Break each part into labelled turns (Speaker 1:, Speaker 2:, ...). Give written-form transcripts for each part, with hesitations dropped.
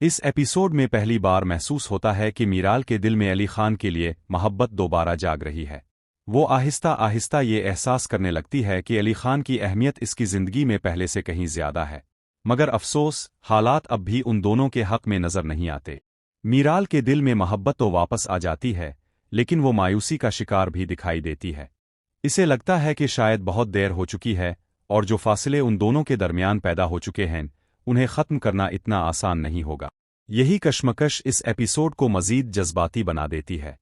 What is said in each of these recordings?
Speaker 1: اس episode میں پہلی بار محسوس ہوتا ہے کہ میرال کے دل میں علی خان کے لیے محبت دوبارہ جاگ رہی ہے۔ وہ آہستہ آہستہ یہ احساس کرنے لگتی ہے کہ علی خان کی اہمیت اس کی زندگی میں پہلے سے کہیں زیادہ ہے، مگر افسوس حالات اب بھی ان دونوں کے حق میں نظر نہیں آتے۔ میرال کے دل میں محبت تو واپس آ جاتی ہے، لیکن وہ مایوسی کا شکار بھی دکھائی دیتی ہے۔ اسے لگتا ہے کہ شاید بہت دیر ہو چکی ہے اور جو فاصلے ان دونوں کے درمیان پیدا ہو چکے ہیں انہیں ختم کرنا اتنا آسان نہیں ہوگا۔ یہی کشمکش اس ایپیسوڈ کو مزید جذباتی بنا دیتی ہے۔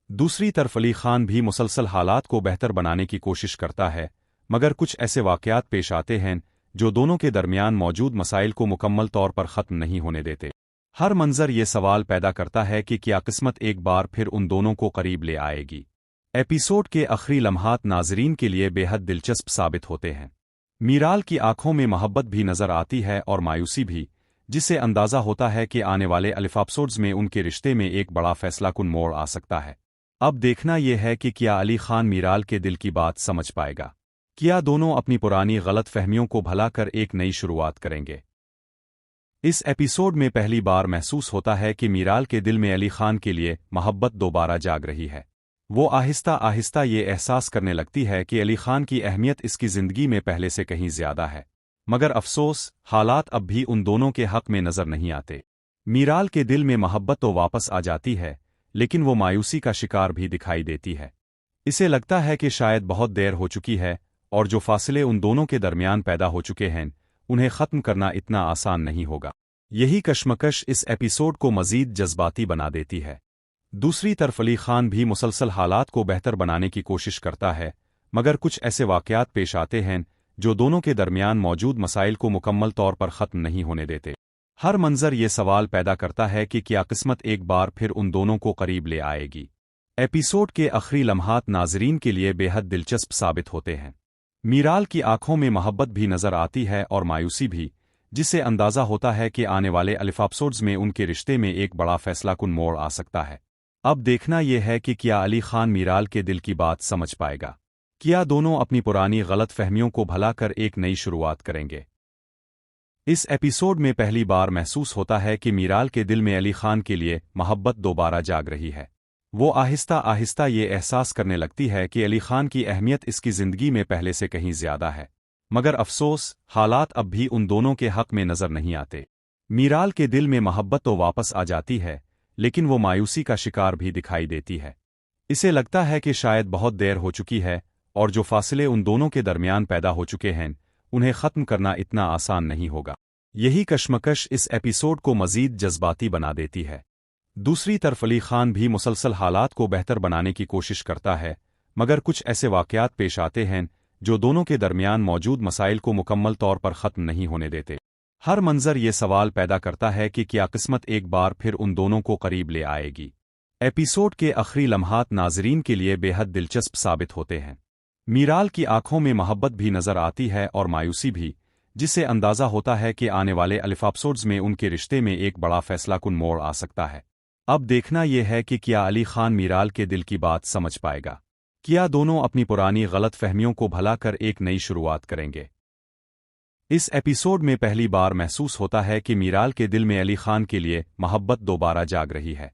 Speaker 1: دوسری طرف علی خان بھی مسلسل حالات کو بہتر بنانے کی کوشش کرتا ہے، مگر کچھ ایسے واقعات پیش آتے ہیں جو دونوں کے درمیان موجود مسائل کو مکمل طور پر ختم نہیں ہونے دیتے۔ ہر منظر یہ سوال پیدا کرتا ہے کہ کیا قسمت ایک بار پھر ان دونوں کو قریب لے آئے گی۔ ایپیسوڈ کے آخری لمحات ناظرین کے لیے بے حد دلچسپ ثابت ہوتے ہیں۔ میرال کی آنکھوں میں محبت بھی نظر آتی ہے اور مایوسی بھی، جس سے اندازہ ہوتا ہے کہ آنے والے ایپیسوڈز میں ان کے رشتے میں ایک بڑا فیصلہ کن موڑ آ سکتا ہے۔ اب دیکھنا یہ ہے کہ کیا علی خان میرال کے دل کی بات سمجھ پائے گا، کیا دونوں اپنی پرانی غلط فہمیوں کو بھلا کر ایک نئی شروعات کریں گے۔ اس ایپیسوڈ میں پہلی بار محسوس ہوتا ہے کہ میرال کے دل میں علی خان کے لیے محبت دوبارہ جاگ رہی ہے۔ وہ آہستہ آہستہ یہ احساس کرنے لگتی ہے کہ علی خان کی اہمیت اس کی زندگی میں پہلے سے کہیں زیادہ ہے، مگر افسوس حالات اب بھی ان دونوں کے حق میں نظر نہیں آتے۔ میرال کے دل میں محبت تو واپس آ جاتی ہے، لیکن وہ مایوسی کا شکار بھی دکھائی دیتی ہے۔ اسے لگتا ہے کہ شاید بہت دیر ہو چکی ہے اور جو فاصلے ان دونوں کے درمیان پیدا ہو چکے ہیں انہیں ختم کرنا اتنا آسان نہیں ہوگا۔ یہی کشمکش اس ایپیسوڈ کو مزید جذباتی بنا دیتی ہے۔ دوسری طرف علی خان بھی مسلسل حالات کو بہتر بنانے کی کوشش کرتا ہے، مگر کچھ ایسے واقعات پیش آتے ہیں جو دونوں کے درمیان موجود مسائل کو مکمل طور پر ختم نہیں ہونے دیتے۔ ہر منظر یہ سوال پیدا کرتا ہے کہ کیا قسمت ایک بار پھر ان دونوں کو قریب لے آئے گی۔ ایپیسوڈ کے آخری لمحات ناظرین کے لیے بے حد دلچسپ ثابت ہوتے ہیں۔ میرال کی آنکھوں میں محبت بھی نظر آتی ہے اور مایوسی بھی، جس سے اندازہ ہوتا ہے کہ آنے والے ایپیسوڈز میں ان کے رشتے میں ایک بڑا فیصلہ کن موڑ آ سکتا ہے۔ اب دیکھنا یہ ہے کہ کیا علی خان میرال کے دل کی بات سمجھ پائے گا، کیا دونوں اپنی پرانی غلط فہمیوں کو بھلا کر ایک نئی شروعات کریں گے۔ اس ایپیسوڈ میں پہلی بار محسوس ہوتا ہے کہ میرال کے دل میں علی خان کے لیے محبت دوبارہ جاگ رہی ہے۔ وہ آہستہ آہستہ یہ احساس کرنے لگتی ہے کہ علی خان کی اہمیت اس کی زندگی میں پہلے سے کہیں زیادہ ہے، مگر افسوس حالات اب بھی ان دونوں کے حق میں نظر نہیں آتے۔ میرال کے دل میں محبت تو واپس آ جاتی ہے، لیکن وہ مایوسی کا شکار بھی دکھائی دیتی ہے۔ اسے لگتا ہے کہ شاید بہت دیر ہو چکی ہے اور جو فاصلے ان دونوں کے درمیان پیدا ہو چکے ہیں انہیں ختم کرنا اتنا آسان نہیں ہوگا۔ یہی کشمکش اس ایپیسوڈ کو مزید جذباتی بنا دیتی ہے۔ دوسری طرف علی خان بھی مسلسل حالات کو بہتر بنانے کی کوشش کرتا ہے، مگر کچھ ایسے واقعات پیش آتے ہیں جو دونوں کے درمیان موجود مسائل کو مکمل طور پر ختم نہیں ہونے دیتے۔ ہر منظر یہ سوال پیدا کرتا ہے کہ کیا قسمت ایک بار پھر ان دونوں کو قریب لے آئے گی۔ ایپیسوڈ کے آخری لمحات ناظرین کے لیے بے حد دلچسپ ثابت ہوتے ہیں۔ میرال کی آنکھوں میں محبت بھی نظر آتی ہے اور مایوسی بھی، جس سے اندازہ ہوتا ہے کہ آنے والے ایپیسوڈز میں ان کے رشتے میں ایک بڑا فیصلہ کن موڑ آ سکتا ہے۔ اب دیکھنا یہ ہے کہ کیا علی خان میرال کے دل کی بات سمجھ پائے گا، کیا دونوں اپنی پرانی غلط فہمیوں کو بھلا کر ایک نئی شروعات کریں گے۔ اس ایپیسوڈ میں پہلی بار محسوس ہوتا ہے کہ میرال کے دل میں علی خان کے لیے محبت دوبارہ جاگ رہی ہے۔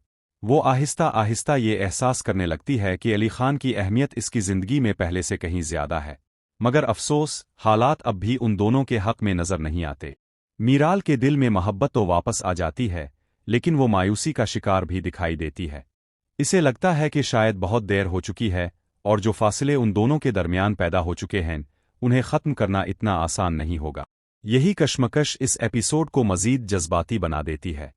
Speaker 1: وہ آہستہ آہستہ یہ احساس کرنے لگتی ہے کہ علی خان کی اہمیت اس کی زندگی میں پہلے سے کہیں زیادہ ہے، مگر افسوس حالات اب بھی ان دونوں کے حق میں نظر نہیں آتے۔ میرال کے دل میں محبت تو واپس آ جاتی ہے، لیکن وہ مایوسی کا شکار بھی دکھائی دیتی ہے۔ اسے لگتا ہے کہ شاید بہت دیر ہو چکی ہے اور جو فاصلے ان دونوں کے درمیان پیدا ہو چکے ہیں انہیں ختم کرنا اتنا آسان نہیں ہوگا۔ یہی کشمکش اس ایپیسوڈ کو مزید جذباتی بنا دیتی ہے۔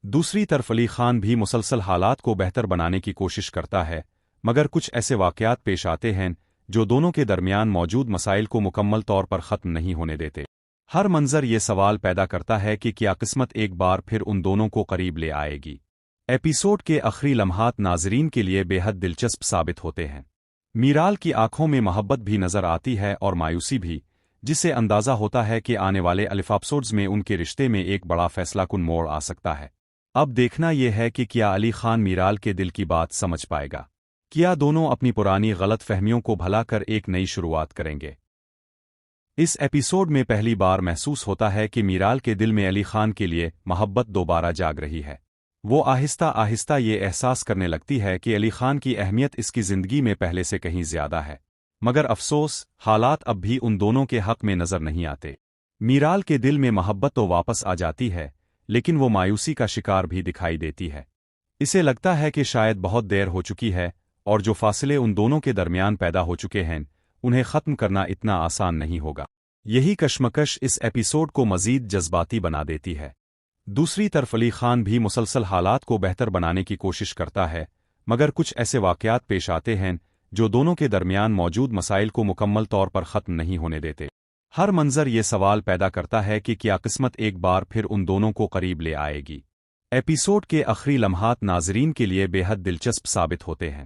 Speaker 1: دوسری طرف علی خان بھی مسلسل حالات کو بہتر بنانے کی کوشش کرتا ہے، مگر کچھ ایسے واقعات پیش آتے ہیں جو دونوں کے درمیان موجود مسائل کو مکمل طور پر ختم نہیں ہونے دیتے۔ ہر منظر یہ سوال پیدا کرتا ہے کہ کیا قسمت ایک بار پھر ان دونوں کو قریب لے آئے گی۔ ایپیسوڈ کے آخری لمحات ناظرین کے لیے بے حد دلچسپ ثابت ہوتے ہیں۔ میرال کی آنکھوں میں محبت بھی نظر آتی ہے اور مایوسی بھی، جس سے اندازہ ہوتا ہے کہ آنے والے ایپیسوڈز میں ان کے رشتے میں ایک بڑا فیصلہ کن موڑ آ سکتا ہے۔ اب دیکھنا یہ ہے کہ کیا علی خان میرال کے دل کی بات سمجھ پائے گا، کیا دونوں اپنی پرانی غلط فہمیوں کو بھلا کر ایک نئی شروعات کریں گے۔ اس ایپیسوڈ میں پہلی بار محسوس ہوتا ہے کہ میرال کے دل میں علی خان کے لیے محبت دوبارہ جاگ رہی ہے۔ وہ آہستہ آہستہ یہ احساس کرنے لگتی ہے کہ علی خان کی اہمیت اس کی زندگی میں پہلے سے کہیں زیادہ ہے، مگر افسوس حالات اب بھی ان دونوں کے حق میں نظر نہیں آتے۔ میرال کے دل میں محبت تو واپس آ جاتی ہے، لیکن وہ مایوسی کا شکار بھی دکھائی دیتی ہے۔ اسے لگتا ہے کہ شاید بہت دیر ہو چکی ہے اور جو فاصلے ان دونوں کے درمیان پیدا ہو چکے ہیں انہیں ختم کرنا اتنا آسان نہیں ہوگا۔ یہی کشمکش اس ایپیسوڈ کو مزید جذباتی بنا دیتی ہے۔ دوسری طرف علی خان بھی مسلسل حالات کو بہتر بنانے کی کوشش کرتا ہے، مگر کچھ ایسے واقعات پیش آتے ہیں جو دونوں کے درمیان موجود مسائل کو مکمل طور پر ختم نہیں ہونے دیتے۔ ہر منظر یہ سوال پیدا کرتا ہے کہ کیا قسمت ایک بار پھر ان دونوں کو قریب لے آئے گی۔ ایپیسوڈ کے آخری لمحات ناظرین کے لیے بے حد دلچسپ ثابت ہوتے ہیں۔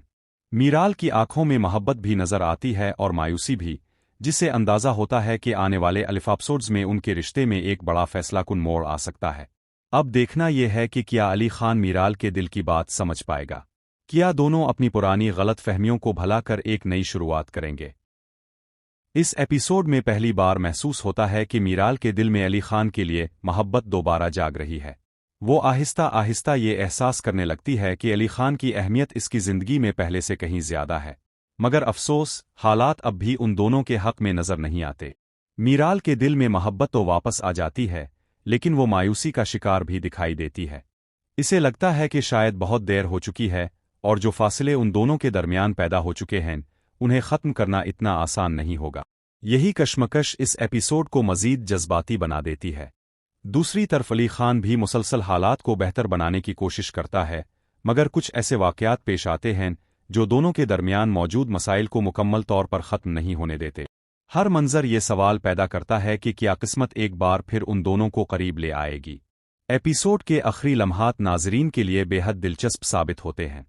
Speaker 1: میرال کی آنکھوں میں محبت بھی نظر آتی ہے اور مایوسی بھی، جس سے اندازہ ہوتا ہے کہ آنے والے ایپیسوڈز میں ان کے رشتے میں ایک بڑا فیصلہ کن موڑ آ سکتا ہے۔ اب دیکھنا یہ ہے کہ کیا علی خان میرال کے دل کی بات سمجھ پائے گا؟ کیا دونوں اپنی پرانی غلط فہمیوں کو بھلا کر ایک نئی شروعات کریں گے؟ اس ایپیسوڈ میں پہلی بار محسوس ہوتا ہے کہ میرال کے دل میں علی خان کے لیے محبت دوبارہ جاگ رہی ہے۔ وہ آہستہ آہستہ یہ احساس کرنے لگتی ہے کہ علی خان کی اہمیت اس کی زندگی میں پہلے سے کہیں زیادہ ہے، مگر افسوس حالات اب بھی ان دونوں کے حق میں نظر نہیں آتے۔ میرال کے دل میں محبت تو واپس آ جاتی ہے، لیکن وہ مایوسی کا شکار بھی دکھائی دیتی ہے۔ اسے لگتا ہے کہ شاید بہت دیر ہو چکی ہے اور جو فاصلے ان دونوں کے درمیان پیدا ہو چکے ہیں انہیں ختم کرنا اتنا آسان نہیں ہوگا۔ یہی کشمکش اس ایپیسوڈ کو مزید جذباتی بنا دیتی ہے۔ دوسری طرف علی خان بھی مسلسل حالات کو بہتر بنانے کی کوشش کرتا ہے، مگر کچھ ایسے واقعات پیش آتے ہیں جو دونوں کے درمیان موجود مسائل کو مکمل طور پر ختم نہیں ہونے دیتے۔ ہر منظر یہ سوال پیدا کرتا ہے کہ کیا قسمت ایک بار پھر ان دونوں کو قریب لے آئے گی۔ ایپیسوڈ کے آخری لمحات ناظرین کے لیے بے حد دلچسپ ثابت ہوتے ہیں۔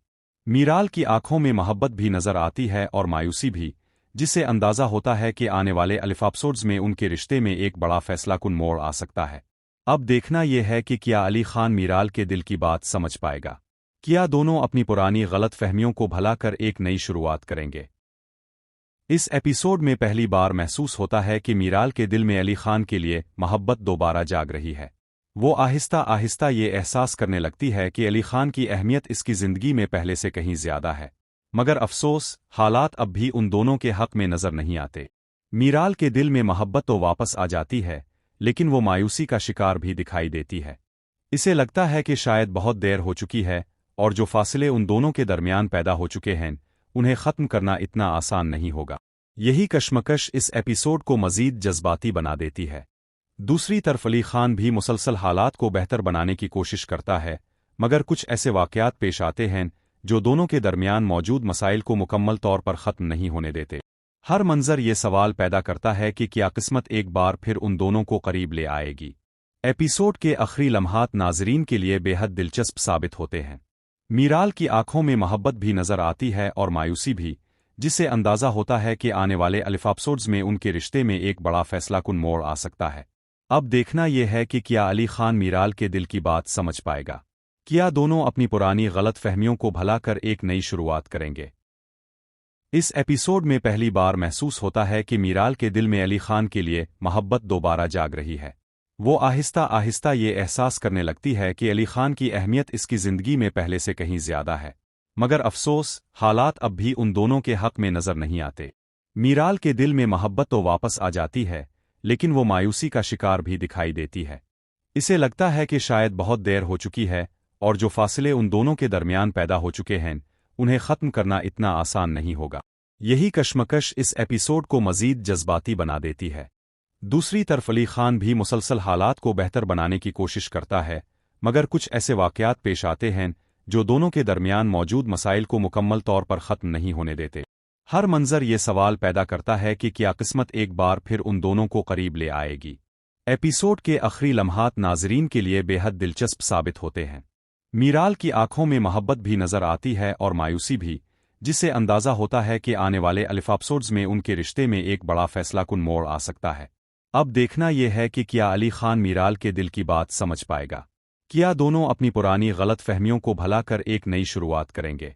Speaker 1: میرال کی آنکھوں میں محبت بھی نظر آتی ہے اور مایوسی بھی، جس سے اندازہ ہوتا ہے کہ آنے والے ایپیسوڈز میں ان کے رشتے میں ایک بڑا فیصلہ کن موڑ آ سکتا ہے۔ اب دیکھنا یہ ہے کہ کیا علی خان میرال کے دل کی بات سمجھ پائے گا؟ کیا دونوں اپنی پرانی غلط فہمیوں کو بھلا کر ایک نئی شروعات کریں گے؟ اس ایپیسوڈ میں پہلی بار محسوس ہوتا ہے کہ میرال کے دل میں علی خان کے لیے محبت دوبارہ جاگ رہی ہے۔ وہ آہستہ آہستہ یہ احساس کرنے لگتی ہے کہ علی خان کی اہمیت اس کی زندگی میں پہلے سے کہیں زیادہ ہے، مگر افسوس حالات اب بھی ان دونوں کے حق میں نظر نہیں آتے۔ میرال کے دل میں محبت تو واپس آ جاتی ہے، لیکن وہ مایوسی کا شکار بھی دکھائی دیتی ہے۔ اسے لگتا ہے کہ شاید بہت دیر ہو چکی ہے اور جو فاصلے ان دونوں کے درمیان پیدا ہو چکے ہیں انہیں ختم کرنا اتنا آسان نہیں ہوگا۔ یہی کشمکش اس ایپیسوڈ کو مزید جذباتی بنا دیتی ہے۔ دوسری طرف علی خان بھی مسلسل حالات کو بہتر بنانے کی کوشش کرتا ہے، مگر کچھ ایسے واقعات پیش آتے ہیں جو دونوں کے درمیان موجود مسائل کو مکمل طور پر ختم نہیں ہونے دیتے۔ ہر منظر یہ سوال پیدا کرتا ہے کہ کیا قسمت ایک بار پھر ان دونوں کو قریب لے آئے گی۔ ایپیسوڈ کے آخری لمحات ناظرین کے لیے بے حد دلچسپ ثابت ہوتے ہیں۔ میرال کی آنکھوں میں محبت بھی نظر آتی ہے اور مایوسی بھی، جس سے اندازہ ہوتا ہے کہ آنے والے ایپیسوڈز میں ان کے رشتے میں ایک بڑا فیصلہ کن موڑ آ سکتا ہے۔ اب دیکھنا یہ ہے کہ کیا علی خان میرال کے دل کی بات سمجھ پائے گا؟ کیا دونوں اپنی پرانی غلط فہمیوں کو بھلا کر ایک نئی شروعات کریں گے؟ اس ایپیسوڈ میں پہلی بار محسوس ہوتا ہے کہ میرال کے دل میں علی خان کے لیے محبت دوبارہ جاگ رہی ہے۔ وہ آہستہ آہستہ یہ احساس کرنے لگتی ہے کہ علی خان کی اہمیت اس کی زندگی میں پہلے سے کہیں زیادہ ہے، مگر افسوس حالات اب بھی ان دونوں کے حق میں نظر نہیں آتے۔ میرال کے دل میں محبت تو واپس آ جاتی ہے، لیکن وہ مایوسی کا شکار بھی دکھائی دیتی ہے۔ اسے لگتا ہے کہ شاید بہت دیر ہو چکی ہے اور جو فاصلے ان دونوں کے درمیان پیدا ہو چکے ہیں انہیں ختم کرنا اتنا آسان نہیں ہوگا۔ یہی کشمکش اس ایپیسوڈ کو مزید جذباتی بنا دیتی ہے۔ دوسری طرف علی خان بھی مسلسل حالات کو بہتر بنانے کی کوشش کرتا ہے، مگر کچھ ایسے واقعات پیش آتے ہیں جو دونوں کے درمیان موجود مسائل کو مکمل طور پر ختم نہیں ہونے دیتے۔ ہر منظر یہ سوال پیدا کرتا ہے کہ کیا قسمت ایک بار پھر ان دونوں کو قریب لے آئے گی۔ ایپیسوڈ کے آخری لمحات ناظرین کے لیے بے حد دلچسپ ثابت ہوتے ہیں۔ میرال کی آنکھوں میں محبت بھی نظر آتی ہے اور مایوسی بھی، جس سے اندازہ ہوتا ہے کہ آنے والے ایپیسوڈز میں ان کے رشتے میں ایک بڑا فیصلہ کن موڑ آ سکتا ہے۔ اب دیکھنا یہ ہے کہ کیا علی خان میرال کے دل کی بات سمجھ پائے گا؟ کیا دونوں اپنی پرانی غلط فہمیوں کو بھلا کر ایک نئی شروعات کریں گے؟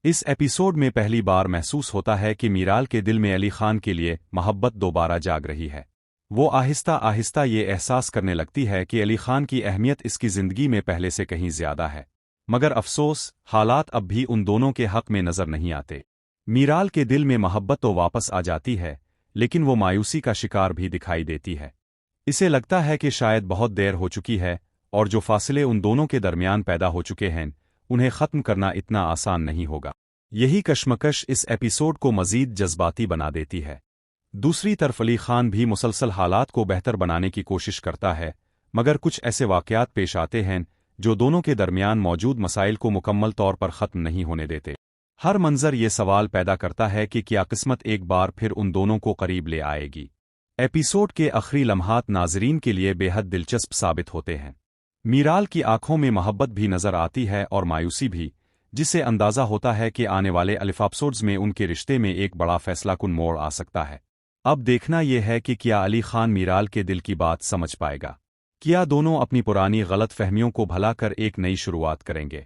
Speaker 1: اس ایپیسوڈ میں پہلی بار محسوس ہوتا ہے کہ میرال کے دل میں علی خان کے لیے محبت دوبارہ جاگ رہی ہے۔ وہ آہستہ آہستہ یہ احساس کرنے لگتی ہے کہ علی خان کی اہمیت اس کی زندگی میں پہلے سے کہیں زیادہ ہے، مگر افسوس حالات اب بھی ان دونوں کے حق میں نظر نہیں آتے۔ میرال کے دل میں محبت تو واپس آ جاتی ہے، لیکن وہ مایوسی کا شکار بھی دکھائی دیتی ہے۔ اسے لگتا ہے کہ شاید بہت دیر ہو چکی ہے اور جو فاصلے ان دونوں کے درمیان پیدا ہو چکے ہیں انہیں ختم کرنا اتنا آسان نہیں ہوگا۔ یہی کشمکش اس ایپیسوڈ کو مزید جذباتی بنا دیتی ہے۔ دوسری طرف علی خان بھی مسلسل حالات کو بہتر بنانے کی کوشش کرتا ہے، مگر کچھ ایسے واقعات پیش آتے ہیں جو دونوں کے درمیان موجود مسائل کو مکمل طور پر ختم نہیں ہونے دیتے۔ ہر منظر یہ سوال پیدا کرتا ہے کہ کیا قسمت ایک بار پھر ان دونوں کو قریب لے آئے گی۔ ایپیسوڈ کے آخری لمحات ناظرین کے لیے بے حد دلچسپ ثابت ہوتے ہیں۔ میرال کی آنکھوں میں محبت بھی نظر آتی ہے اور مایوسی بھی، جس سے اندازہ ہوتا ہے کہ آنے والے ایپیسوڈز میں ان کے رشتے میں ایک بڑا فیصلہ کن موڑ آ سکتا ہے۔ اب دیکھنا یہ ہے کہ کیا علی خان میرال کے دل کی بات سمجھ پائے گا؟ کیا دونوں اپنی پرانی غلط فہمیوں کو بھلا کر ایک نئی شروعات کریں گے؟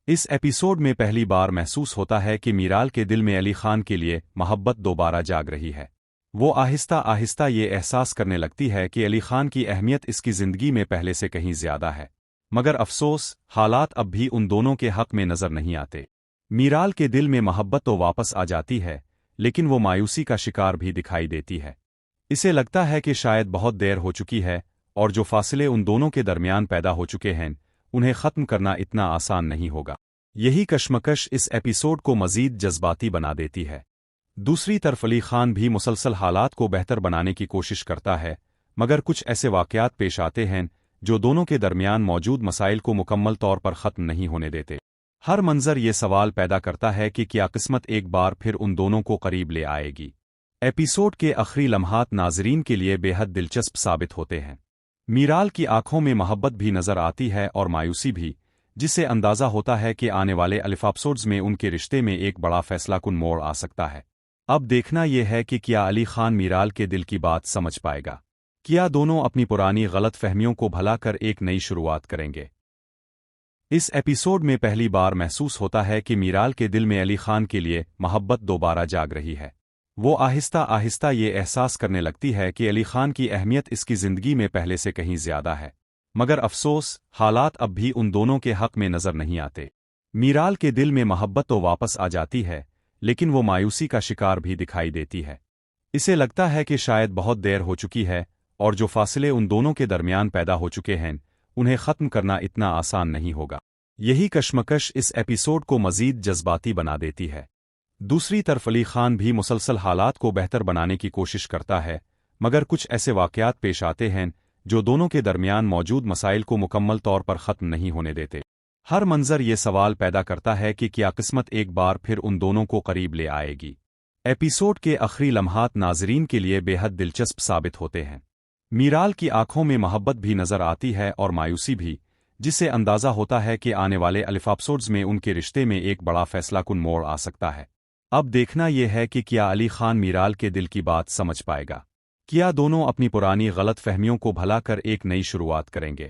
Speaker 1: اس ایپیسوڈ میں پہلی بار محسوس ہوتا ہے کہ میرال کے دل میں علی خان کے لیے محبت دوبارہ جاگ رہی ہے۔ وہ آہستہ آہستہ یہ احساس کرنے لگتی ہے کہ علی خان کی اہمیت اس کی زندگی میں پہلے سے کہیں زیادہ ہے، مگر افسوس حالات اب بھی ان دونوں کے حق میں نظر نہیں آتے۔ میرال کے دل میں محبت تو واپس آ جاتی ہے، لیکن وہ مایوسی کا شکار بھی دکھائی دیتی ہے۔ اسے لگتا ہے کہ شاید بہت دیر ہو چکی ہے اور جو فاصلے ان دونوں کے درمیان پیدا ہو چکے ہیں انہیں ختم کرنا اتنا آسان نہیں ہوگا۔ یہی کشمکش اس ایپیسوڈ کو مزید جذباتی بنا دیتی ہے۔ دوسری طرف علی خان بھی مسلسل حالات کو بہتر بنانے کی کوشش کرتا ہے، مگر کچھ ایسے واقعات پیش آتے ہیں جو دونوں کے درمیان موجود مسائل کو مکمل طور پر ختم نہیں ہونے دیتے۔ ہر منظر یہ سوال پیدا کرتا ہے کہ کیا قسمت ایک بار پھر ان دونوں کو قریب لے آئے گی۔ ایپیسوڈ کے آخری لمحات ناظرین کے لیے بے حد دلچسپ ثابت ہوتے ہیں۔ میرال کی آنکھوں میں محبت بھی نظر آتی ہے اور مایوسی بھی، جس سے اندازہ ہوتا ہے کہ آنے والے ایپیسوڈز میں ان کے رشتے میں ایک بڑا فیصلہ کن موڑ آ سکتا ہے۔ اب دیکھنا یہ ہے کہ کیا علی خان میرال کے دل کی بات سمجھ پائے گا؟ کیا دونوں اپنی پرانی غلط فہمیوں کو بھلا کر ایک نئی شروعات کریں گے؟ اس ایپیسوڈ میں پہلی بار محسوس ہوتا ہے کہ میرال کے دل میں علی خان کے لیے محبت دوبارہ جاگ رہی ہے۔ وہ آہستہ آہستہ یہ احساس کرنے لگتی ہے کہ علی خان کی اہمیت اس کی زندگی میں پہلے سے کہیں زیادہ ہے، مگر افسوس حالات اب بھی ان دونوں کے حق میں نظر نہیں آتے۔ میرال کے دل میں محبت تو واپس آ جاتی ہے، لیکن وہ مایوسی کا شکار بھی دکھائی دیتی ہے۔ اسے لگتا ہے کہ شاید بہت دیر ہو چکی ہے اور جو فاصلے ان دونوں کے درمیان پیدا ہو چکے ہیں انہیں ختم کرنا اتنا آسان نہیں ہوگا۔ یہی کشمکش اس ایپیسوڈ کو مزید جذباتی بنا دیتی ہے۔ دوسری طرف علی خان بھی مسلسل حالات کو بہتر بنانے کی کوشش کرتا ہے، مگر کچھ ایسے واقعات پیش آتے ہیں جو دونوں کے درمیان موجود مسائل کو مکمل طور پر ختم نہیں ہونے دیتے۔ ہر منظر یہ سوال پیدا کرتا ہے کہ کیا قسمت ایک بار پھر ان دونوں کو قریب لے آئے گی۔ ایپیسوڈ کے آخری لمحات ناظرین کے لیے بے حد دلچسپ ثابت ہوتے ہیں۔ میرال کی آنکھوں میں محبت بھی نظر آتی ہے اور مایوسی بھی، جس سے اندازہ ہوتا ہے کہ آنے والے ایپیسوڈز میں ان کے رشتے میں ایک بڑا فیصلہ کن موڑ آ سکتا ہے۔ اب دیکھنا یہ ہے کہ کیا علی خان میرال کے دل کی بات سمجھ پائے گا؟ کیا دونوں اپنی پرانی غلط فہمیوں کو بھلا کر ایک نئی شروعات کریں گے؟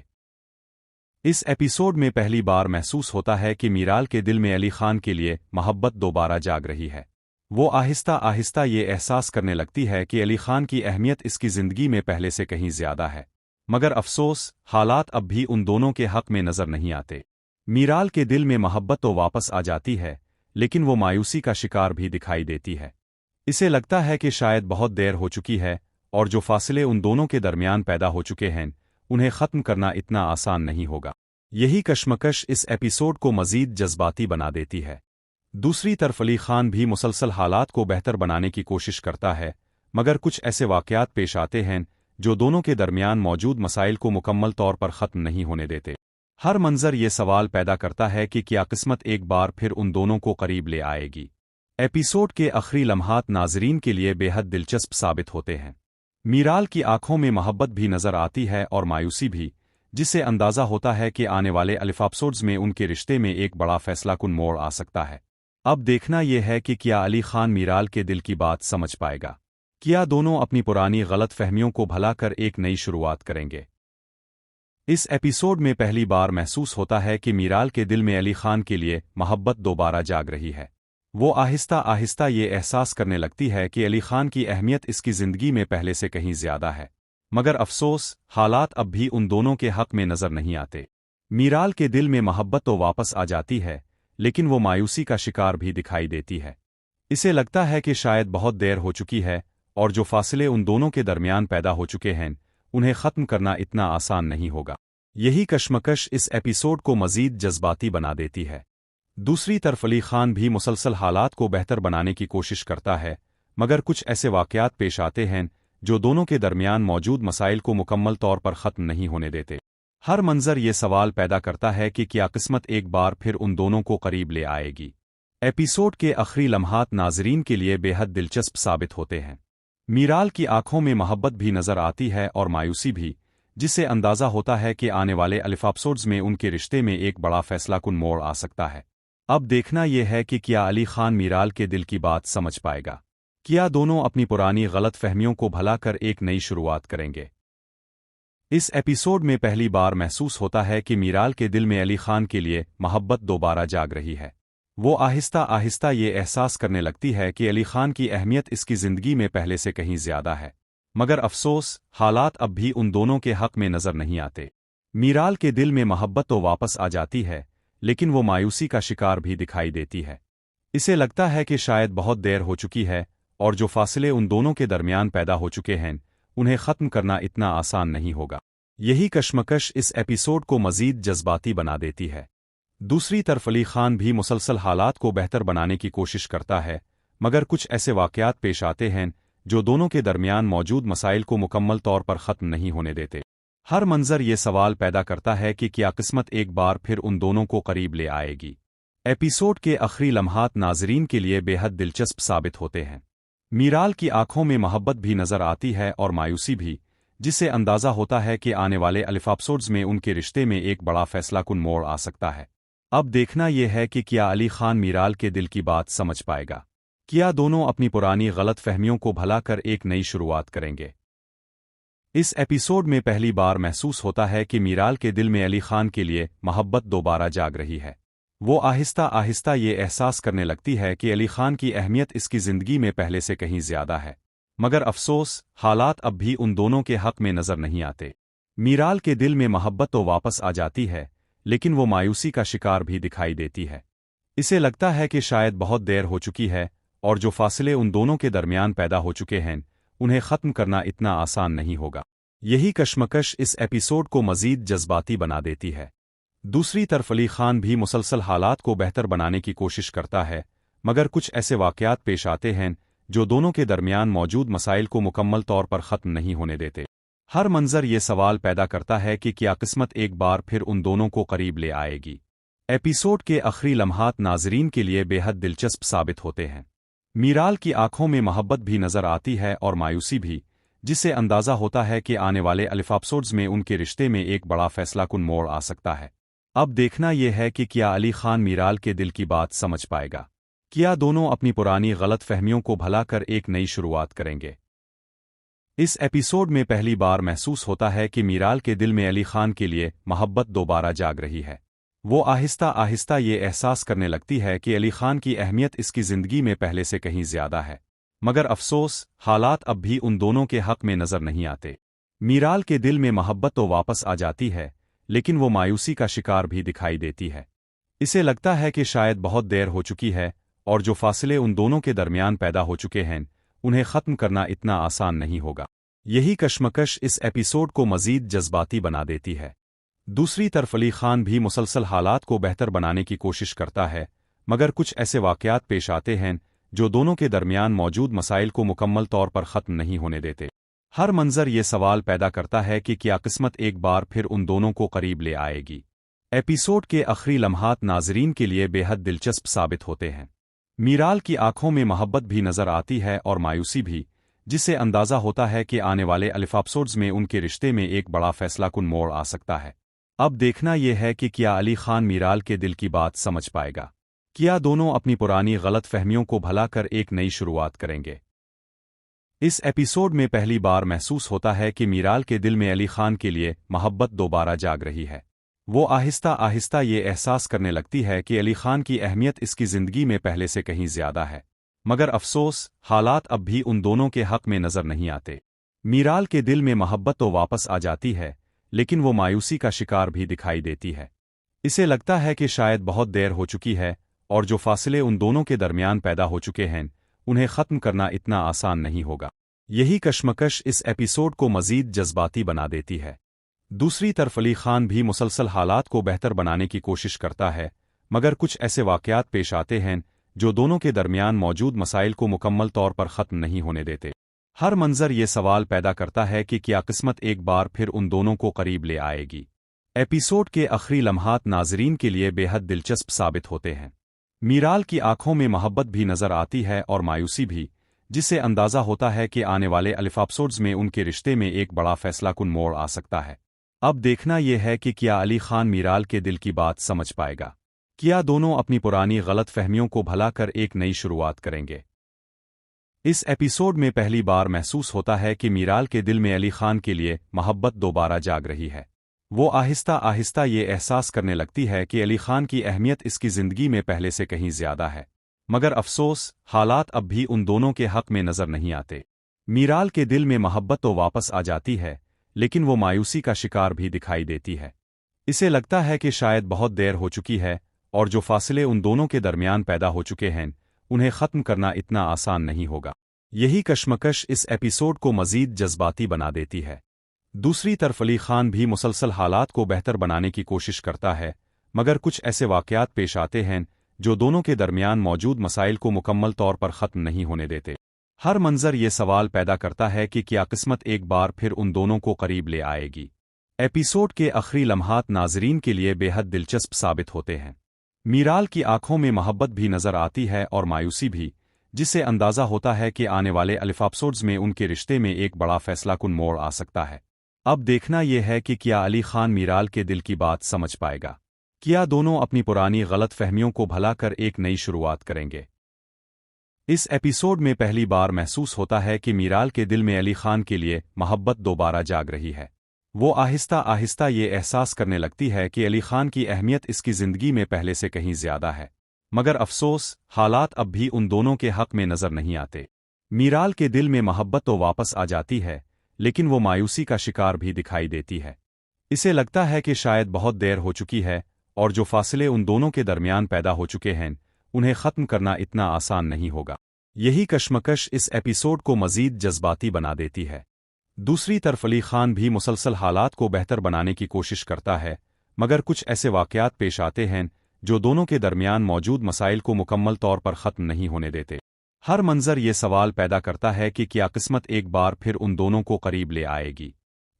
Speaker 1: اس ایپیسوڈ میں پہلی بار محسوس ہوتا ہے کہ میرال کے دل میں علی خان کے لیے محبت دوبارہ جاگ رہی ہے۔ وہ آہستہ آہستہ یہ احساس کرنے لگتی ہے کہ علی خان کی اہمیت اس کی زندگی میں پہلے سے کہیں زیادہ ہے، مگر افسوس حالات اب بھی ان دونوں کے حق میں نظر نہیں آتے۔ میرال کے دل میں محبت تو واپس آ جاتی ہے، لیکن وہ مایوسی کا شکار بھی دکھائی دیتی ہے۔ اسے لگتا ہے کہ شاید بہت دیر ہو چکی ہے اور جو فاصلے ان دونوں کے درمیان پیدا ہو چکے ہیں انہیں ختم کرنا اتنا آسان نہیں ہوگا۔ یہی کشمکش اس ایپیسوڈ کو مزید جذباتی بنا دیتی ہے۔ دوسری طرف علی خان بھی مسلسل حالات کو بہتر بنانے کی کوشش کرتا ہے، مگر کچھ ایسے واقعات پیش آتے ہیں جو دونوں کے درمیان موجود مسائل کو مکمل طور پر ختم نہیں ہونے دیتے۔ ہر منظر یہ سوال پیدا کرتا ہے کہ کیا قسمت ایک بار پھر ان دونوں کو قریب لے آئے گی۔ ایپیسوڈ کے آخری لمحات ناظرین کے لیے بے حد دلچسپ ثابت ہوتے ہیں۔ میرال کی آنکھوں میں محبت بھی نظر آتی ہے اور مایوسی بھی، جس سے اندازہ ہوتا ہے کہ آنے والے ایپیسوڈز میں ان کے رشتے میں ایک بڑا فیصلہ کن موڑ آ سکتا ہے۔ اب دیکھنا یہ ہے کہ کیا علی خان میرال کے دل کی بات سمجھ پائے گا؟ کیا دونوں اپنی پرانی غلط فہمیوں کو بھلا کر ایک نئی شروعات کریں گے؟ اس ایپیسوڈ میں پہلی بار محسوس ہوتا ہے کہ میرال کے دل میں علی خان کے لیے محبت دوبارہ جاگ رہی ہے۔ وہ آہستہ آہستہ یہ احساس کرنے لگتی ہے کہ علی خان کی اہمیت اس کی زندگی میں پہلے سے کہیں زیادہ ہے، مگر افسوس حالات اب بھی ان دونوں کے حق میں نظر نہیں آتے۔ میرال کے دل میں محبت تو واپس آ جاتی ہے، لیکن وہ مایوسی کا شکار بھی دکھائی دیتی ہے۔ اسے لگتا ہے کہ شاید بہت دیر ہو چکی ہے اور جو فاصلے ان دونوں کے درمیان پیدا ہو چکے ہیں انہیں ختم کرنا اتنا آسان نہیں ہوگا۔ یہی کشمکش اس ایپیسوڈ کو مزید جذباتی بنا دیتی ہے۔ دوسری طرف علی خان بھی مسلسل حالات کو بہتر بنانے کی کوشش کرتا ہے، مگر کچھ ایسے واقعات پیش آتے ہیں جو دونوں کے درمیان موجود مسائل کو مکمل طور پر ختم نہیں ہونے دیتے۔ ہر منظر یہ سوال پیدا کرتا ہے کہ کیا قسمت ایک بار پھر ان دونوں کو قریب لے آئے گی۔ ایپیسوڈ کے آخری لمحات ناظرین کے لیے بے حد دلچسپ ثابت ہوتے ہیں۔ میرال کی آنکھوں میں محبت بھی نظر آتی ہے اور مایوسی بھی، جس سے اندازہ ہوتا ہے کہ آنے والے ایپیسوڈز میں ان کے رشتے میں ایک بڑا فیصلہ کن موڑ آ سکتا ہے۔ اب دیکھنا یہ ہے کہ کیا علی خان میرال کے دل کی بات سمجھ پائے گا؟ کیا دونوں اپنی پرانی غلط فہمیوں کو بھلا کر ایک نئی شروعات کریں گے؟ اس ایپیسوڈ میں پہلی بار محسوس ہوتا ہے کہ میرال کے دل میں علی خان کے لیے محبت دوبارہ جاگ رہی ہے۔ وہ آہستہ آہستہ یہ احساس کرنے لگتی ہے کہ علی خان کی اہمیت اس کی زندگی میں پہلے سے کہیں زیادہ ہے، مگر افسوس حالات اب بھی ان دونوں کے حق میں نظر نہیں آتے۔ میرال کے دل میں محبت تو واپس آ جاتی ہے، لیکن وہ مایوسی کا شکار بھی دکھائی دیتی ہے۔ اسے لگتا ہے کہ شاید بہت دیر ہو چکی ہے اور جو فاصلے ان دونوں کے درمیان پیدا ہو چکے ہیں انہیں ختم کرنا اتنا آسان نہیں ہوگا۔ یہی کشمکش اس ایپیسوڈ کو مزید جذباتی بنا دیتی ہے۔ دوسری طرف علی خان بھی مسلسل حالات کو بہتر بنانے کی کوشش کرتا ہے، مگر کچھ ایسے واقعات پیش آتے ہیں جو دونوں کے درمیان موجود مسائل کو مکمل طور پر ختم نہیں ہونے دیتے۔ ہر منظر یہ سوال پیدا کرتا ہے کہ کیا قسمت ایک بار پھر ان دونوں کو قریب لے آئے گی۔ ایپیسوڈ کے آخری لمحات ناظرین کے لیے بے حد دلچسپ ثابت ہوتے ہیں۔ میرال کی آنکھوں میں محبت بھی نظر آتی ہے اور مایوسی بھی، جس سے اندازہ ہوتا ہے کہ آنے والے ایپیسوڈز میں ان کے رشتے میں ایک بڑا فیصلہ کن موڑ آ سکتا ہے۔ اب دیکھنا یہ ہے کہ کیا علی خان میرال کے دل کی بات سمجھ پائے گا؟ کیا دونوں اپنی پرانی غلط فہمیوں کو بھلا کر ایک نئی شروعات کریں گے؟ اس ایپیسوڈ میں پہلی بار محسوس ہوتا ہے کہ میرال کے دل میں علی خان کے لیے محبت دوبارہ جاگ رہی ہے۔ وہ آہستہ آہستہ یہ احساس کرنے لگتی ہے کہ علی خان کی اہمیت اس کی زندگی میں پہلے سے کہیں زیادہ ہے، مگر افسوس حالات اب بھی ان دونوں کے حق میں نظر نہیں آتے۔ میرال کے دل میں محبت تو واپس آ جاتی ہے، لیکن وہ مایوسی کا شکار بھی دکھائی دیتی ہے۔ اسے لگتا ہے کہ شاید بہت دیر ہو چکی ہے اور جو فاصلے ان دونوں کے درمیان پیدا ہو چکے ہیں انہیں ختم کرنا اتنا آسان نہیں ہوگا۔ یہی کشمکش اس ایپیسوڈ کو مزید جذباتی بنا دیتی ہے۔ دوسری طرف علی خان بھی مسلسل حالات کو بہتر بنانے کی کوشش کرتا ہے، مگر کچھ ایسے واقعات پیش آتے ہیں جو دونوں کے درمیان موجود مسائل کو مکمل طور پر ختم نہیں ہونے دیتے۔ ہر منظر یہ سوال پیدا کرتا ہے کہ کیا قسمت ایک بار پھر ان دونوں کو قریب لے آئے گی۔ ایپیسوڈ کے آخری لمحات ناظرین کے لیے بے حد دلچسپ ثابت ہوتے ہیں۔ میرال کی آنکھوں میں محبت بھی نظر آتی ہے اور مایوسی بھی، جس سے اندازہ ہوتا ہے کہ آنے والے ایپیسوڈز میں ان کے رشتے میں ایک بڑا فیصلہ کن موڑ آ سکتا ہے۔ اب دیکھنا یہ ہے کہ کیا علی خان میرال کے دل کی بات سمجھ پائے گا؟ کیا دونوں اپنی پرانی غلط فہمیوں کو بھلا کر ایک نئی شروعات کریں گے؟ اس ایپیسوڈ میں پہلی بار محسوس ہوتا ہے کہ میرال کے دل میں علی خان کے لیے محبت دوبارہ جاگ رہی ہے۔ وہ آہستہ آہستہ یہ احساس کرنے لگتی ہے کہ علی خان کی اہمیت اس کی زندگی میں پہلے سے کہیں زیادہ ہے، مگر افسوس حالات اب بھی ان دونوں کے حق میں نظر نہیں آتے۔ میرال کے دل میں محبت تو واپس آ جاتی ہے، لیکن وہ مایوسی کا شکار بھی دکھائی دیتی ہے۔ اسے لگتا ہے کہ شاید بہت دیر ہو چکی ہے اور جو فاصلے ان دونوں کے درمیان پیدا ہو چکے ہیں انہیں ختم کرنا اتنا آسان نہیں ہوگا۔ یہی کشمکش اس ایپیسوڈ کو مزید جذباتی بنا دیتی ہے۔ دوسری طرف علی خان بھی مسلسل حالات کو بہتر بنانے کی کوشش کرتا ہے، مگر کچھ ایسے واقعات پیش آتے ہیں جو دونوں کے درمیان موجود مسائل کو مکمل طور پر ختم نہیں ہونے دیتے۔ ہر منظر یہ سوال پیدا کرتا ہے کہ کیا قسمت ایک بار پھر ان دونوں کو قریب لے آئے گی۔ ایپیسوڈ کے آخری لمحات ناظرین کے لیے بے حد دلچسپ ثابت ہوتے ہیں۔ میرال کی آنکھوں میں محبت بھی نظر آتی ہے اور مایوسی بھی، جس سے اندازہ ہوتا ہے کہ آنے والے ایپیسوڈز میں ان کے رشتے میں ایک بڑا فیصلہ کن موڑ آ سکتا ہے۔ اب دیکھنا یہ ہے کہ کیا علی خان میرال کے دل کی بات سمجھ پائے گا؟ کیا دونوں اپنی پرانی غلط فہمیوں کو بھلا کر ایک نئی شروعات کریں گے؟ اس ایپیسوڈ میں پہلی بار محسوس ہوتا ہے کہ میرال کے دل میں علی خان کے لیے محبت دوبارہ جاگ رہی ہے۔ وہ آہستہ آہستہ یہ احساس کرنے لگتی ہے کہ علی خان کی اہمیت اس کی زندگی میں پہلے سے کہیں زیادہ ہے، مگر افسوس حالات اب بھی ان دونوں کے حق میں نظر نہیں آتے۔ میرال کے دل میں محبت تو واپس آ جاتی ہے، لیکن وہ مایوسی کا شکار بھی دکھائی دیتی ہے۔ اسے لگتا ہے کہ شاید بہت دیر ہو چکی ہے اور جو فاصلے ان دونوں کے درمیان پیدا ہو چکے ہیں انہیں ختم کرنا اتنا آسان نہیں ہوگا۔ یہی کشمکش اس ایپیسوڈ کو مزید جذباتی بنا دیتی ہے۔ دوسری طرف علی خان بھی مسلسل حالات کو بہتر بنانے کی کوشش کرتا ہے، مگر کچھ ایسے واقعات پیش آتے ہیں جو دونوں کے درمیان موجود مسائل کو مکمل طور پر ختم نہیں ہونے دیتے۔ ہر منظر یہ سوال پیدا کرتا ہے کہ کیا قسمت ایک بار پھر ان دونوں کو قریب لے آئے گی۔ ایپیسوڈ کے آخری لمحات ناظرین کے لیے بے حد دلچسپ ثابت ہوتے ہیں۔ میرال کی آنکھوں میں محبت بھی نظر آتی ہے اور مایوسی بھی، جس سے اندازہ ہوتا ہے کہ آنے والے ایپیسوڈز میں ان کے رشتے میں ایک بڑا فیصلہ کن موڑ آ سکتا ہے۔ اب دیکھنا یہ ہے کہ کیا علی خان میرال کے دل کی بات سمجھ پائے گا؟ کیا دونوں اپنی پرانی غلط فہمیوں کو بھلا کر ایک نئی شروعات کریں گے؟ اس ایپیسوڈ میں پہلی بار محسوس ہوتا ہے کہ میرال کے دل میں علی خان کے لیے محبت دوبارہ جاگ رہی ہے۔ وہ آہستہ آہستہ یہ احساس کرنے لگتی ہے کہ علی خان کی اہمیت اس کی زندگی میں پہلے سے کہیں زیادہ ہے، مگر افسوس حالات اب بھی ان دونوں کے حق میں نظر نہیں آتے۔ میرال کے دل میں محبت تو واپس آ جاتی ہے، لیکن وہ مایوسی کا شکار بھی دکھائی دیتی ہے۔ اسے لگتا ہے کہ شاید بہت دیر ہو چکی ہے اور جو فاصلے ان دونوں کے درمیان پیدا ہو چکے ہیں انہیں ختم کرنا اتنا آسان نہیں ہوگا۔ یہی کشمکش اس ایپیسوڈ کو مزید جذباتی بنا دیتی ہے۔ دوسری طرف علی خان بھی مسلسل حالات کو بہتر بنانے کی کوشش کرتا ہے، مگر کچھ ایسے واقعات پیش آتے ہیں جو دونوں کے درمیان موجود مسائل کو مکمل طور پر ختم نہیں ہونے دیتے۔ ہر منظر یہ سوال پیدا کرتا ہے کہ کیا قسمت ایک بار پھر ان دونوں کو قریب لے آئے گی۔ ایپیسوڈ کے آخری لمحات ناظرین کے لیے بے حد دلچسپ ثابت ہوتے ہیں۔ میرال کی آنکھوں میں محبت بھی نظر آتی ہے اور مایوسی بھی، جس سے اندازہ ہوتا ہے کہ آنے والے ایپیسوڈز میں ان کے رشتے میں ایک بڑا فیصلہ کن موڑ آ سکتا ہے۔ اب دیکھنا یہ ہے کہ کیا علی خان میرال کے دل کی بات سمجھ پائے گا؟ کیا دونوں اپنی پرانی غلط فہمیوں کو بھلا کر ایک نئی شروعات کریں گے؟ اس ایپیسوڈ میں پہلی بار محسوس ہوتا ہے کہ میرال کے دل میں علی خان کے لیے محبت دوبارہ جاگ رہی ہے۔ وہ آہستہ آہستہ یہ احساس کرنے لگتی ہے کہ علی خان کی اہمیت اس کی زندگی میں پہلے سے کہیں زیادہ ہے، مگر افسوس حالات اب بھی ان دونوں کے حق میں نظر نہیں آتے۔ میرال کے دل میں محبت تو واپس آ جاتی ہے، لیکن وہ مایوسی کا شکار بھی دکھائی دیتی ہے۔ اسے لگتا ہے کہ شاید بہت دیر ہو چکی ہے اور جو فاصلے ان دونوں کے درمیان پیدا ہو چکے ہیں انہیں ختم کرنا اتنا آسان نہیں ہوگا۔ یہی کشمکش اس ایپیسوڈ کو مزید جذباتی بنا دیتی ہے۔ دوسری طرف علی خان بھی مسلسل حالات کو بہتر بنانے کی کوشش کرتا ہے، مگر کچھ ایسے واقعات پیش آتے ہیں جو دونوں کے درمیان موجود مسائل کو مکمل طور پر ختم نہیں ہونے دیتے۔ ہر منظر یہ سوال پیدا کرتا ہے کہ کیا قسمت ایک بار پھر ان دونوں کو قریب لے آئے گی۔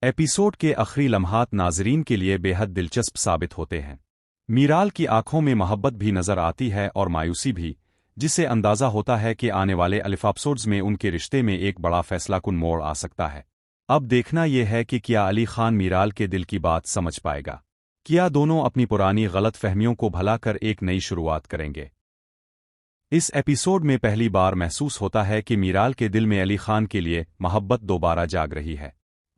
Speaker 1: ایپیسوڈ کے آخری لمحات ناظرین کے لیے بے حد دلچسپ ثابت ہوتے ہیں۔ میرال کی آنکھوں میں محبت بھی نظر آتی ہے اور مایوسی بھی، جس سے اندازہ ہوتا ہے کہ آنے والے ایپیسوڈز میں ان کے رشتے میں ایک بڑا فیصلہ کن موڑ آ سکتا ہے۔ اب دیکھنا یہ ہے کہ کیا علی خان میرال کے دل کی بات سمجھ پائے گا؟ کیا دونوں اپنی پرانی غلط فہمیوں کو بھلا کر ایک نئی شروعات کریں گے؟ اس ایپیسوڈ میں پہلی بار محسوس ہوتا ہے کہ میرال کے دل میں علی خان کے لیے محبت دوبارہ جاگ رہی ہے۔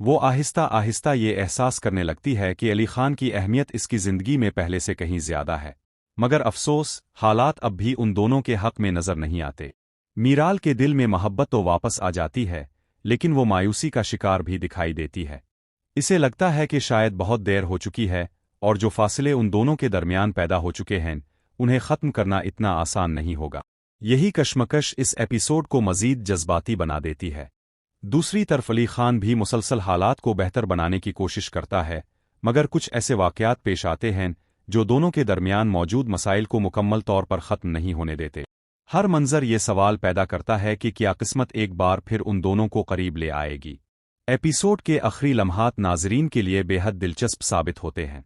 Speaker 1: وہ آہستہ آہستہ یہ احساس کرنے لگتی ہے کہ علی خان کی اہمیت اس کی زندگی میں پہلے سے کہیں زیادہ ہے، مگر افسوس حالات اب بھی ان دونوں کے حق میں نظر نہیں آتے۔ میرال کے دل میں محبت تو واپس آ جاتی ہے، لیکن وہ مایوسی کا شکار بھی دکھائی دیتی ہے۔ اسے لگتا ہے کہ شاید بہت دیر ہو چکی ہے اور جو فاصلے ان دونوں کے درمیان پیدا ہو چکے ہیں انہیں ختم کرنا اتنا آسان نہیں ہوگا۔ یہی کشمکش اس ایپیسوڈ کو مزید جذباتی بنا دیتی ہے۔ دوسری طرف علی خان بھی مسلسل حالات کو بہتر بنانے کی کوشش کرتا ہے، مگر کچھ ایسے واقعات پیش آتے ہیں جو دونوں کے درمیان موجود مسائل کو مکمل طور پر ختم نہیں ہونے دیتے۔ ہر منظر یہ سوال پیدا کرتا ہے کہ کیا قسمت ایک بار پھر ان دونوں کو قریب لے آئے گی۔ ایپیسوڈ کے آخری لمحات ناظرین کے لیے بے حد دلچسپ ثابت ہوتے ہیں۔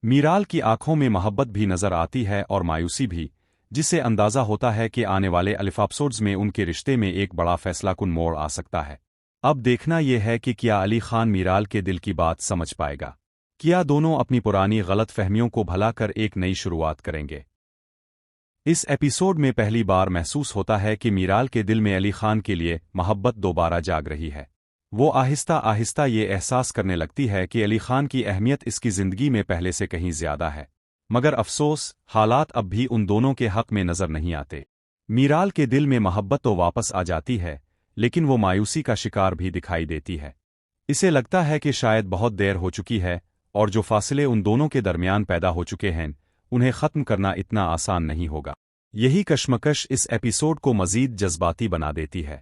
Speaker 1: میرال کی آنکھوں میں محبت بھی نظر آتی ہے اور مایوسی بھی، جس سے اندازہ ہوتا ہے کہ آنے والے ایپیسوڈز میں ان کے رشتے میں ایک بڑا فیصلہ کن موڑ آ سکتا ہے۔ اب دیکھنا یہ ہے کہ کیا علی خان میرال کے دل کی بات سمجھ پائے گا؟ کیا دونوں اپنی پرانی غلط فہمیوں کو بھلا کر ایک نئی شروعات کریں گے؟ اس ایپیسوڈ میں پہلی بار محسوس ہوتا ہے کہ میرال کے دل میں علی خان کے لیے محبت دوبارہ جاگ رہی ہے۔ وہ آہستہ آہستہ یہ احساس کرنے لگتی ہے کہ علی خان کی اہمیت اس کی زندگی میں پہلے سے کہیں زیادہ ہے، مگر افسوس حالات اب بھی ان دونوں کے حق میں نظر نہیں آتے۔ میرال کے دل میں محبت تو واپس آ جاتی ہے، لیکن وہ مایوسی کا شکار بھی دکھائی دیتی ہے۔ اسے لگتا ہے کہ شاید بہت دیر ہو چکی ہے اور جو فاصلے ان دونوں کے درمیان پیدا ہو چکے ہیں انہیں ختم کرنا اتنا آسان نہیں ہوگا۔ یہی کشمکش اس ایپیسوڈ کو مزید جذباتی بنا دیتی ہے۔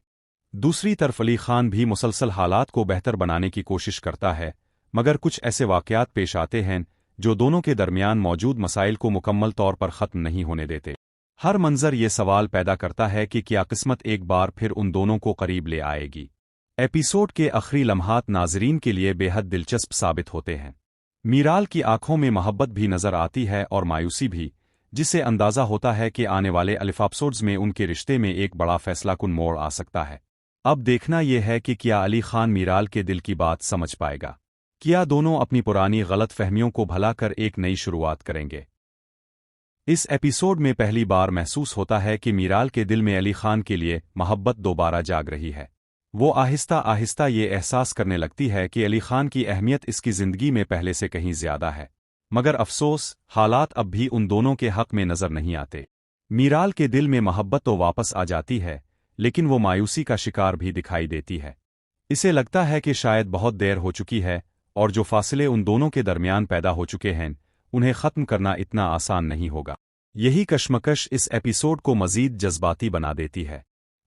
Speaker 1: دوسری طرف علی خان بھی مسلسل حالات کو بہتر بنانے کی کوشش کرتا ہے، مگر کچھ ایسے واقعات پیش آتے ہیں جو دونوں کے درمیان موجود مسائل کو مکمل طور پر ختم نہیں ہونے دیتے۔ ہر منظر یہ سوال پیدا کرتا ہے کہ کیا قسمت ایک بار پھر ان دونوں کو قریب لے آئے گی۔ ایپیسوڈ کے آخری لمحات ناظرین کے لیے بے حد دلچسپ ثابت ہوتے ہیں۔ میرال کی آنکھوں میں محبت بھی نظر آتی ہے اور مایوسی بھی، جس سے اندازہ ہوتا ہے کہ آنے والے ایپیسوڈز میں ان کے رشتے میں ایک بڑا فیصلہ کن موڑ آ سکتا ہے۔ اب دیکھنا یہ ہے کہ کیا علی خان میرال کے دل کی بات سمجھ پائے گا؟ کیا دونوں اپنی پرانی غلط فہمیوں کو بھلا کر ایک نئی شروعات کریں گے؟ اس ایپیسوڈ میں پہلی بار محسوس ہوتا ہے کہ میرال کے دل میں علی خان کے لیے محبت دوبارہ جاگ رہی ہے۔ وہ آہستہ آہستہ یہ احساس کرنے لگتی ہے کہ علی خان کی اہمیت اس کی زندگی میں پہلے سے کہیں زیادہ ہے، مگر افسوس حالات اب بھی ان دونوں کے حق میں نظر نہیں آتے۔ میرال کے دل میں محبت تو واپس آ جاتی ہے، لیکن وہ مایوسی کا شکار بھی دکھائی دیتی ہے۔ اسے لگتا ہے کہ شاید بہت دیر ہو چکی ہے اور جو فاصلے ان دونوں کے درمیان پیدا ہو چکے ہیں انہیں ختم کرنا اتنا آسان نہیں ہوگا۔ یہی کشمکش اس ایپیسوڈ کو مزید جذباتی بنا دیتی ہے۔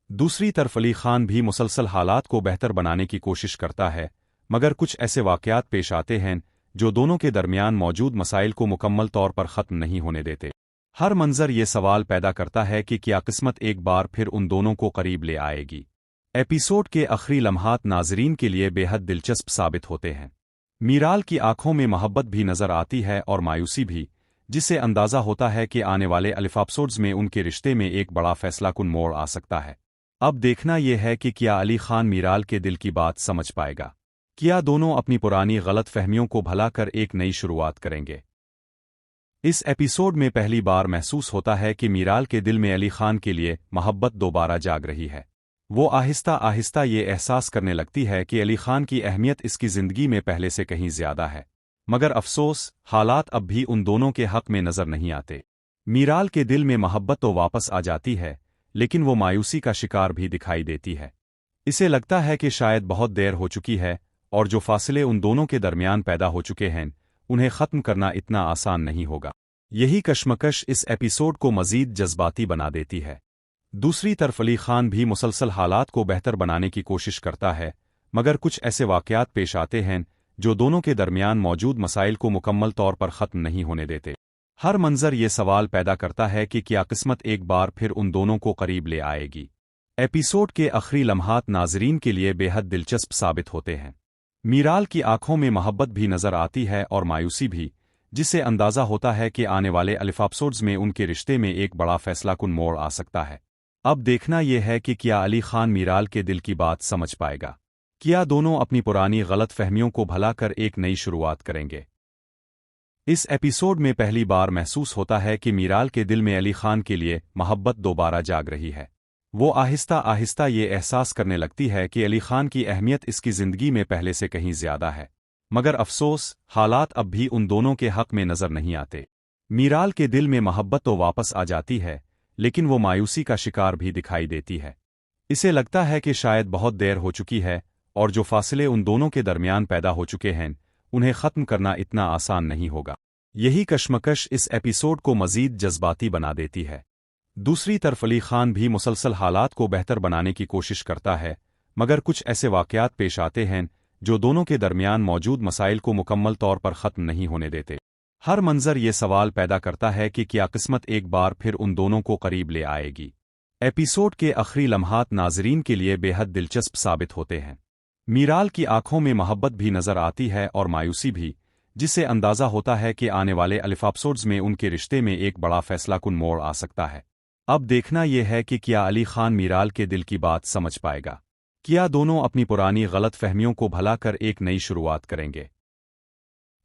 Speaker 1: دوسری طرف علی خان بھی مسلسل حالات کو بہتر بنانے کی کوشش کرتا ہے، مگر کچھ ایسے واقعات پیش آتے ہیں جو دونوں کے درمیان موجود مسائل کو مکمل طور پر ختم نہیں ہونے دیتے۔ ہر منظر یہ سوال پیدا کرتا ہے کہ کیا قسمت ایک بار پھر ان دونوں کو قریب لے آئے گی۔ ایپیسوڈ کے آخری لمحات ناظرین کے لیے بے حد دلچسپ ثابت ہوتے ہیں۔ میرال کی آنکھوں میں محبت بھی نظر آتی ہے اور مایوسی بھی، جس سے اندازہ ہوتا ہے کہ آنے والے ایپیسوڈز میں ان کے رشتے میں ایک بڑا فیصلہ کن موڑ آ سکتا ہے۔ اب دیکھنا یہ ہے کہ کیا علی خان میرال کے دل کی بات سمجھ پائے گا؟ کیا دونوں اپنی پرانی غلط فہمیوں کو بھلا کر ایک نئی شروعات کریں گے؟ اس ایپیسوڈ میں پہلی بار محسوس ہوتا ہے کہ میرال کے دل میں علی خان کے لیے محبت دوبارہ جاگ رہی ہے۔ وہ آہستہ آہستہ یہ احساس کرنے لگتی ہے کہ علی خان کی اہمیت اس کی زندگی میں پہلے سے کہیں زیادہ ہے، مگر افسوس حالات اب بھی ان دونوں کے حق میں نظر نہیں آتے۔ میرال کے دل میں محبت تو واپس آ جاتی ہے، لیکن وہ مایوسی کا شکار بھی دکھائی دیتی ہے۔ اسے لگتا ہے کہ شاید بہت دیر ہو چکی ہے اور جو فاصلے ان دونوں کے درمیان پیدا ہو چکے ہیں انہیں ختم کرنا اتنا آسان نہیں ہوگا۔ یہی کشمکش اس ایپیسوڈ کو مزید جذباتی بنا دیتی ہے۔ دوسری طرف علی خان بھی مسلسل حالات کو بہتر بنانے کی کوشش کرتا ہے، مگر کچھ ایسے واقعات پیش آتے ہیں جو دونوں کے درمیان موجود مسائل کو مکمل طور پر ختم نہیں ہونے دیتے۔ ہر منظر یہ سوال پیدا کرتا ہے کہ کیا قسمت ایک بار پھر ان دونوں کو قریب لے آئے گی۔ ایپیسوڈ کے آخری لمحات ناظرین کے لیے بے حد دلچسپ ثابت ہوتے ہیں۔ میرال کی آنکھوں میں محبت بھی نظر آتی ہے اور مایوسی بھی، جس سے اندازہ ہوتا ہے کہ آنے والے ایپیسوڈز میں ان کے رشتے میں ایک بڑا فیصلہ کن موڑ آ سکتا ہے۔ اب دیکھنا یہ ہے کہ کیا علی خان میرال کے دل کی بات سمجھ پائے گا؟ کیا دونوں اپنی پرانی غلط فہمیوں کو بھلا کر ایک نئی شروعات کریں گے؟ اس ایپیسوڈ میں پہلی بار محسوس ہوتا ہے کہ میرال کے دل میں علی خان کے لیے محبت دوبارہ جاگ رہی ہے۔ وہ آہستہ آہستہ یہ احساس کرنے لگتی ہے کہ علی خان کی اہمیت اس کی زندگی میں پہلے سے کہیں زیادہ ہے، مگر افسوس حالات اب بھی ان دونوں کے حق میں نظر نہیں آتے۔ میرال کے دل میں محبت تو واپس آ جاتی ہے، لیکن وہ مایوسی کا شکار بھی دکھائی دیتی ہے۔ اسے لگتا ہے کہ شاید بہت دیر ہو چکی ہے اور جو فاصلے ان دونوں کے درمیان پیدا ہو چکے ہیں انہیں ختم کرنا اتنا آسان نہیں ہوگا۔ یہی کشمکش اس ایپیسوڈ کو مزید جذباتی بنا دیتی ہے۔ دوسری طرف علی خان بھی مسلسل حالات کو بہتر بنانے کی کوشش کرتا ہے، مگر کچھ ایسے واقعات پیش آتے ہیں جو دونوں کے درمیان موجود مسائل کو مکمل طور پر ختم نہیں ہونے دیتے۔ ہر منظر یہ سوال پیدا کرتا ہے کہ کیا قسمت ایک بار پھر ان دونوں کو قریب لے آئے گی۔ ایپیسوڈ کے آخری لمحات ناظرین کے لیے بے حد دلچسپ ثابت ہوتے ہیں۔ میرال کی آنکھوں میں محبت بھی نظر آتی ہے اور مایوسی بھی، جس سے اندازہ ہوتا ہے کہ آنے والے ایپیسوڈز میں ان کے رشتے میں ایک بڑا فیصلہ کن موڑ آ سکتا ہے۔ اب دیکھنا یہ ہے کہ کیا علی خان میرال کے دل کی بات سمجھ پائے گا؟ کیا دونوں اپنی پرانی غلط فہمیوں کو بھلا کر ایک نئی شروعات کریں گے؟